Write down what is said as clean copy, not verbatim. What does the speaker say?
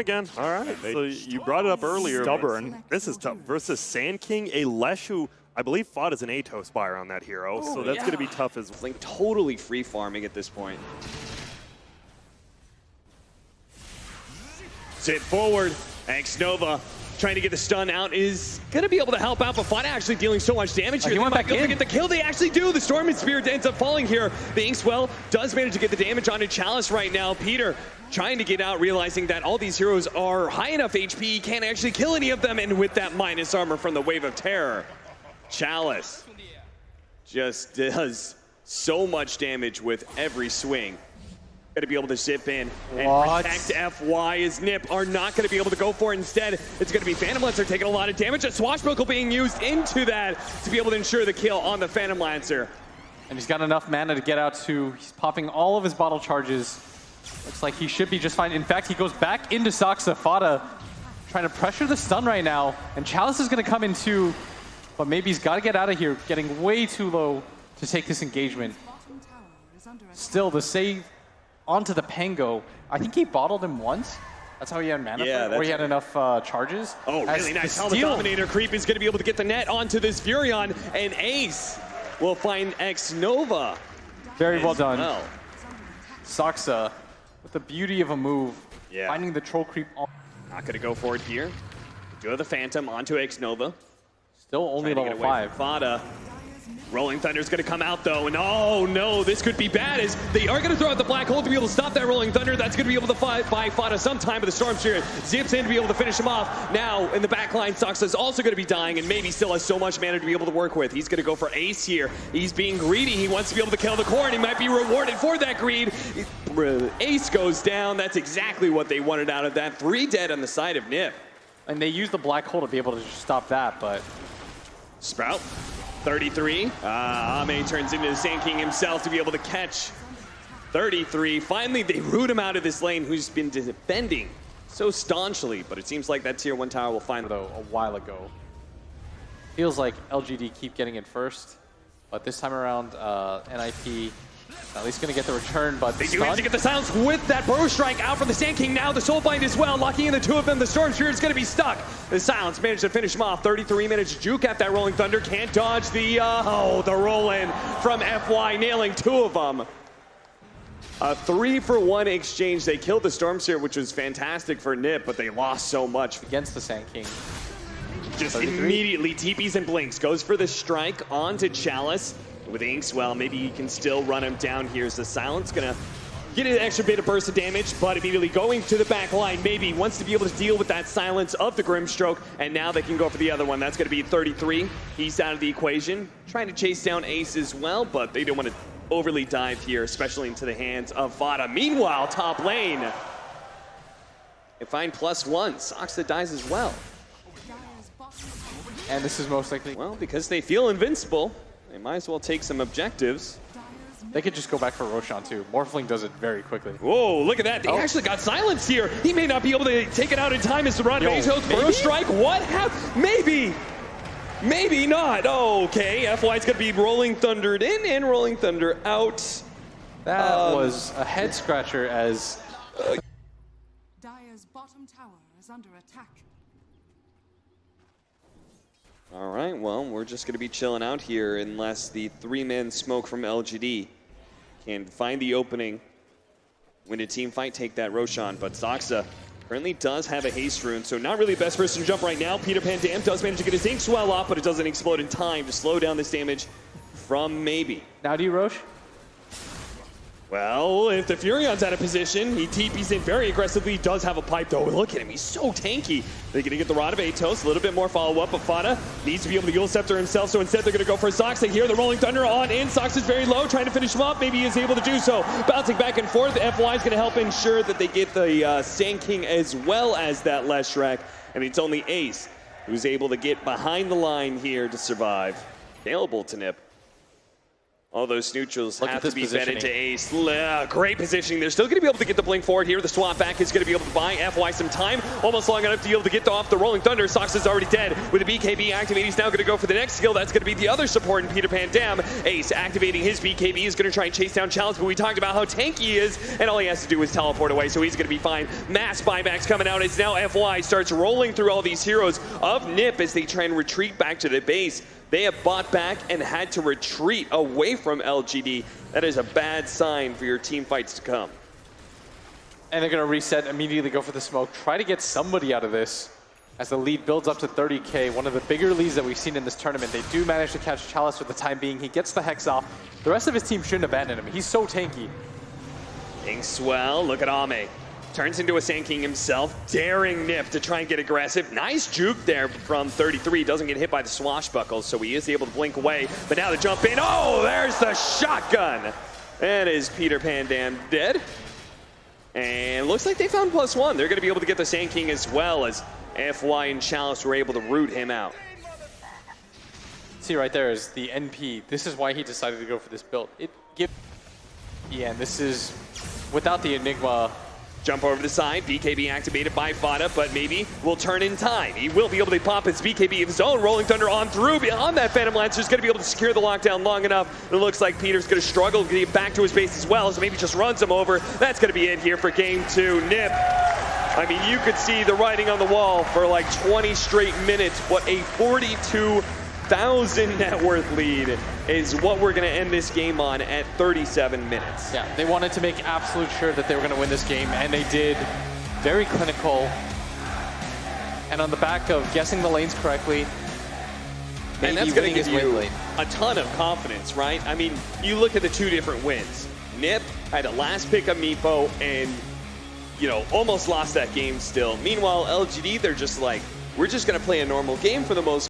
again. All right. So you brought it up earlier. Stubborn. This is tough. Versus Sand King, a Lesh who I believe fought as an Atos buyer on that hero. Oh, so that's going to be tough as well. Like totally free farming at this point. Sit forward. X-Nova trying to get the stun out is going to be able to help out, but Fada actually dealing so much damage here. He went back in. To get the kill. They actually do. The Storm Spirit ends up falling here. The Inkswell does manage to get the damage onto Chalice right now. Peter trying to get out, realizing that all these heroes are high enough HP, can't actually kill any of them, and with that minus armor from the Wave of Terror, Chalice just does so much damage with every swing. Going to be able to zip in and protect FY as NiP are not going to be able to go for it. Instead, it's going to be Phantom Lancer taking a lot of damage. A Swashbuckle being used into that to be able to ensure the kill on the Phantom Lancer. And he's got enough mana to get out to, he's popping all of his bottle charges. Looks like he should be just fine. In fact, he goes back into Saksa. Fada trying to pressure the stun right now. And Chalice is going to come in too, but maybe he's got to get out of here, getting way too low to take this engagement. Still, the save onto the Pango. I think he bottled him once. That's how he had mana, where he had enough charges. Oh, really nice. Helmet Dominator creep is going to be able to get the net onto this Furion, and Ace will find X-Nova. Very well done. Saksa with the beauty of a move, finding the troll creep. Not going to go for it here. Do have the Phantom onto X-Nova. Still only level 5. Fada. Rolling Thunder's going to come out, though, and oh no, this could be bad, as they are going to throw out the Black Hole to be able to stop that Rolling Thunder. That's going to be able to fight by Fada sometime, but the Storm Spirit zips in to be able to finish him off. Now, in the back line, Saksa is also going to be dying, and maybe still has so much mana to be able to work with. He's going to go for Ace here. He's being greedy. He wants to be able to kill the core, and he might be rewarded for that greed. Ace goes down. That's exactly what they wanted out of that. 3 dead on the side of NiP. And they used the Black Hole to be able to just stop that, but... Sprout. 33. Ame turns into the Sand King himself to be able to catch 33. Finally, they root him out of this lane, who's been defending so staunchly, but it seems like that tier 1 tower will find though a while ago. Feels like LGD keep getting it first, but this time around, NiP at least going to get the return, but they do have to get the silence with that Burrow Strike out from the Sand King. Now the Soulbind as well, locking in the two of them. The Storm Spirit is going to be stuck. The silence managed to finish him off. 33 minutes. Juke at that Rolling Thunder. Can't dodge the, the roll-in from FY, nailing 2 of them. A 3-for-1 exchange. They killed the Storm Spirit, which was fantastic for NiP, but they lost so much. Against the Sand King. Just 33. Immediately TPs and blinks. Goes for the strike onto Chalice. With Inkswell, maybe he can still run him down here. So Silence gonna get an extra bit of burst of damage, but immediately going to the back line. Maybe wants to be able to deal with that silence of the Grimstroke, and now they can go for the other one. That's gonna be 33. He's out of the equation. Trying to chase down Ace as well, but they don't want to overly dive here, especially into the hands of Vada. Meanwhile, top lane. They find +1. Saksa dies as well. And this is most likely... Well, because they feel invincible, they might as well take some objectives. They could just go back for Roshan too. Morphling does it very quickly. Whoa, look at that. They actually got silenced here. He may not be able to take it out in time as the run Bezos. Burrow Strike, what happened? Maybe. Maybe not. Oh, okay. FY's going to be Rolling Thundered in and Rolling Thunder out. That was a head scratcher as... Dire's bottom tower is under attack. All right, well, we're just going to be chilling out here unless the 3-man smoke from LGD can find the opening. Win a team fight, take that Roshan. But Saksa currently does have a haste rune, so not really the best person to jump right now. Peter Pan Dam does manage to get his Inkswell off, but it doesn't explode in time to slow down this damage from Maybe. Now do you Rosh? Well, if the Furion's out of position, he TPs in very aggressively. He does have a pipe, though. Look at him. He's so tanky. They're going to get the Rod of Atos. A little bit more follow-up, but Fada needs to be able to Yule Scepter himself, so instead they're going to go for Saksa here. The Rolling Thunder on in. Saksa is very low, trying to finish him off. Maybe he is able to do so. Bouncing back and forth. FY is going to help ensure that they get the Sand King as well as that Leshrac. And it's only Ace who's able to get behind the line here to survive. Available to NiP. All those neutrals Look have at to this be fed into positioning. Ace. Great positioning. They're still going to be able to get the blink forward here. The swap back is going to be able to buy FY some time. Almost long enough to be able to get off the Rolling Thunder. Sox is already dead. With the BKB activated, he's now going to go for the next skill. That's going to be the other support in Peter Pan Dam. Ace activating his BKB is going to try and chase down Chalice, but we talked about how tanky he is, and all he has to do is teleport away, so he's going to be fine. Mass buybacks coming out as now FY starts rolling through all these heroes of NiP as they try and retreat back to the base. They have bought back and had to retreat away from LGD. That is a bad sign for your team fights to come. And they're going to reset, immediately go for the smoke, try to get somebody out of this as the lead builds up to 30K. One of the bigger leads that we've seen in this tournament. They do manage to catch Chalice for the time being. He gets the Hex off. The rest of his team shouldn't abandon him. He's so tanky. Swell, look at Ame. Turns into a Sand King himself, daring NiP to try and get aggressive. Nice juke there from 33. Doesn't get hit by the swashbuckles, so he is able to blink away. But now the jump in. Oh, there's the shotgun. That is Peter Pan Dam dead. And looks like they found +1. They're going to be able to get the Sand King as well, as FY and Chalice were able to root him out. See right there is the NP. This is why he decided to go for this build. And this is without the Enigma. Jump over to the side, BKB activated by Fada, but maybe will turn in time. He will be able to pop his BKB of his own. Rolling Thunder on through. Beyond that, Phantom Lancer's going to be able to secure the lockdown long enough. It looks like Peter's going to struggle to get back to his base as well, so maybe just runs him over. That's going to be it here for game 2. NiP. I mean, you could see the writing on the wall for like 20 straight minutes. What a 42,000 net worth lead is what we're going to end this game on at 37 minutes. Yeah, they wanted to make absolute sure that they were going to win this game, and they did. Very clinical. And on the back of guessing the lanes correctly, and that's going to give you a ton of confidence, right? I mean, you look at the 2 different wins. NiP had a last pick of Meepo and, you know, almost lost that game still. Meanwhile, LGD, they're just like, we're just going to play a normal game for the most